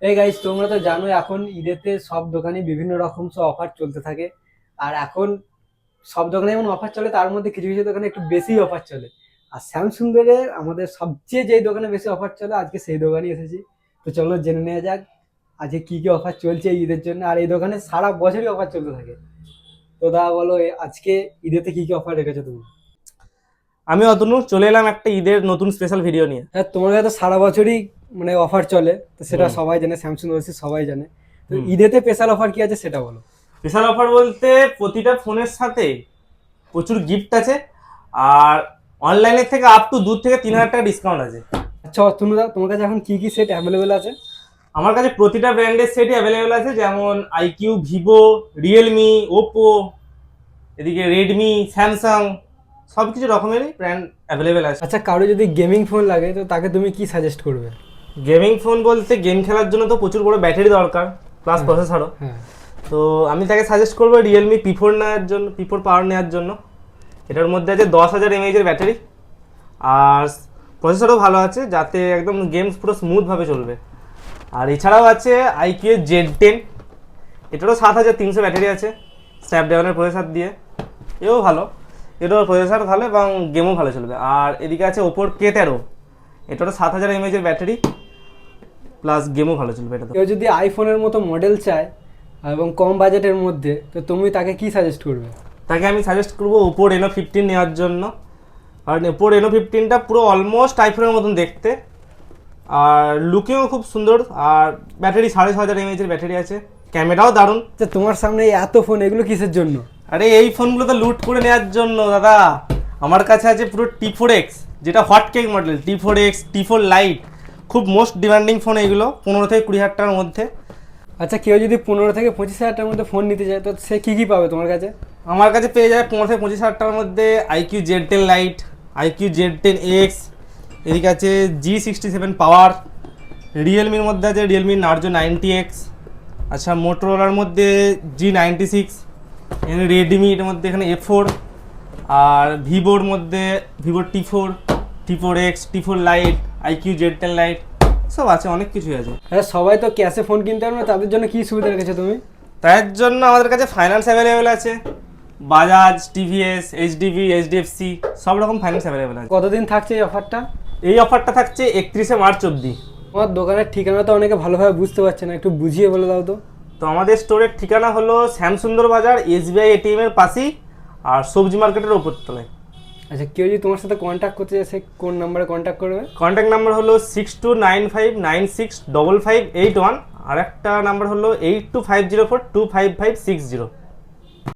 এই গাইস, তোমরা তো জানো এখন ঈদেতে সব দোকানে বিভিন্ন রকম সব অফার চলতে থাকে। আর এখন সব দোকানে যেমন অফার চলে, তার মধ্যে কিছু কিছু দোকানে একটু বেশি অফার চলে। আর স্যামসুন্দরের আমাদের সবচেয়ে যেই দোকানে বেশি অফার চলে, আজকে সেই দোকানে এসেছি। তো চলো জেনে নেওয়া যাক আজকে কি কি অফার চলছে এই ঈদের জন্য। আর এই দোকানে সারা বছরই অফার চলতে থাকে। তো দা বলো, আজকে ঈদেতে কি কি অফার রেখেছো তুমি? আমি অতনু চলে এলাম একটা ঈদের নতুন স্পেশাল ভিডিও নিয়ে। হ্যাঁ, তোমার কাছে তো সারা বছরই মানে অফার চলে, তো সেটা হুম সবাই জানে, স্যামসুং ওএসি সবাই জানে। তো হুম ঈদেতে স্পেশাল অফার কি আছে সেটা বলো। স্পেশাল অফার বলতে প্রতিটা ফোনের সাথে প্রচুর গিফট আছে। আর অনলাইনের থেকে আপ টু 2 থেকে 3 হাজার টাকা ডিসকাউন্ট আছে। আচ্ছা অতনুদা, তোমার কাছে এখন কি কি সেট অ্যাভেলেবেল আছে? আমার কাছে প্রতিটা ব্র্যান্ডের সেটই অ্যাভেলেবেল আছে, যেমন আইকিউ, ভিভো, রিয়েলমি, ওপো, এদিকে রেডমি, স্যামসাং, সব কিছু রকমেরই ব্র্যান্ড অ্যাভেলেবেল আছে। আচ্ছা, কারো যদি গেমিং ফোন লাগে তো তাকে তুমি কি সাজেস্ট করবে? গেমিং ফোন বলতে গেম খেলার জন্য তো প্রচুর বড় ব্যাটারি দরকার, প্লাস হ্যাঁ, প্রসেসরও। হ্যাঁ। তো আমি তাকে সাজেস্ট করবো রিয়েলমি P4 নেওয়ার জন্য, P4 পাওয়ার নেওয়ার জন্য। এটার মধ্যে আছে 10,000 mAh ব্যাটারি, আর প্রসেসরও ভালো আছে, যাতে একদম গেমস পুরো স্মুথভাবে চলবে। আর এছাড়াও আছে আইকিউ Z10, এটারও 7,300 ব্যাটারি আছে, স্ন্যাপড্রাগনের প্রসেসর দিয়ে। এও ভালো, এটারও প্রসেসর ভালো এবং গেমও ভালো চলবে। আর এদিকে আছে ওপোর K13, এটারও 7,000 mAh ব্যাটারি, প্লাস গেমও ভালো চলবে এটা তো। কেউ যদি আইফোনের মতো মডেল চায় এবং কম বাজেটের মধ্যে, তো তুমি তাকে কি সাজেস্ট করবে? তাকে আমি সাজেস্ট করবো ওপোর Reno 15 নেওয়ার জন্য। কারণ ওপোর Reno 15টা পুরো অলমোস্ট আইফোনের মতন দেখতে, আর লুকিংও খুব সুন্দর। আর ব্যাটারি 6,500 mAh ব্যাটারি আছে, ক্যামেরাও দারুণ। আচ্ছা, তোমার সামনে এই এত ফোন, এগুলো কিসের জন্য? আরে এই ফোনগুলো তো লুট করে নেওয়ার জন্য দাদা। আমার কাছে আছে পুরো T4X, যেটা hot cake model. T4X, T4 light, খুব মোস্ট ডিমান্ডিং ফোন এগুলো, 15 থেকে 20 হাজার টাকার মধ্যে। আচ্ছা, কেউ যদি 15 থেকে 25 হাজার টাকার মধ্যে ফোন নিতে চায় তো সে কি কি পাবে তোমার কাছে? আমার কাছে পেয়ে যায় 15 থেকে 25 হাজার টাকার মধ্যে IQ Z10 light, IQ Z10X, এদিকে আছে G67 পাওয়ার। রিয়েলমির মধ্যে আছে রিয়েলমি নার্জো 90X। আচ্ছা, মোটরোলার মধ্যে G96, এখানে রেডমির মধ্যে এখানে A4। আর ভিভোর মধ্যে Vivo T4X, T4 light, IQ Z10 light, সব আছে, অনেক কিছুই আছে। হ্যাঁ, সবাই তো ক্যাশে ফোন কিনতে পারবে না, তাদের জন্য কি সুবিধা রেখেছো তুমি? তার জন্য আমাদের কাছে ফাইন্যান্স অ্যাভেলেবেল আছে, বাজাজ, টিভিএস, এইচডিবি, এইচডিএফসি, সব রকম ফাইন্যান্স অ্যাভেলেবেল আছে। কতদিন থাকছে এই অফারটা? এই অফারটা থাকছে 31শে মার্চ অবধি। তোমার দোকানের ঠিকানা তো অনেকে ভালোভাবে বুঝতে পারছে না, একটু বুঝিয়ে বলে দাও তো। তো আমাদের স্টোরের ঠিকানা হলো শ্যামসুন্দর বাজার, SBI ATM এর পাশেই, আর সবজি মার্কেটের ওপরতলায়। আচ্ছা, কেউ যদি তোমার সাথে কন্ট্যাক্ট করতে চায়, সে কোন নাম্বারে কন্ট্যাক্ট করবে? কন্ট্যাক্ট নাম্বার হলো 6295965581, আর একটা নাম্বার হলো 8250425560।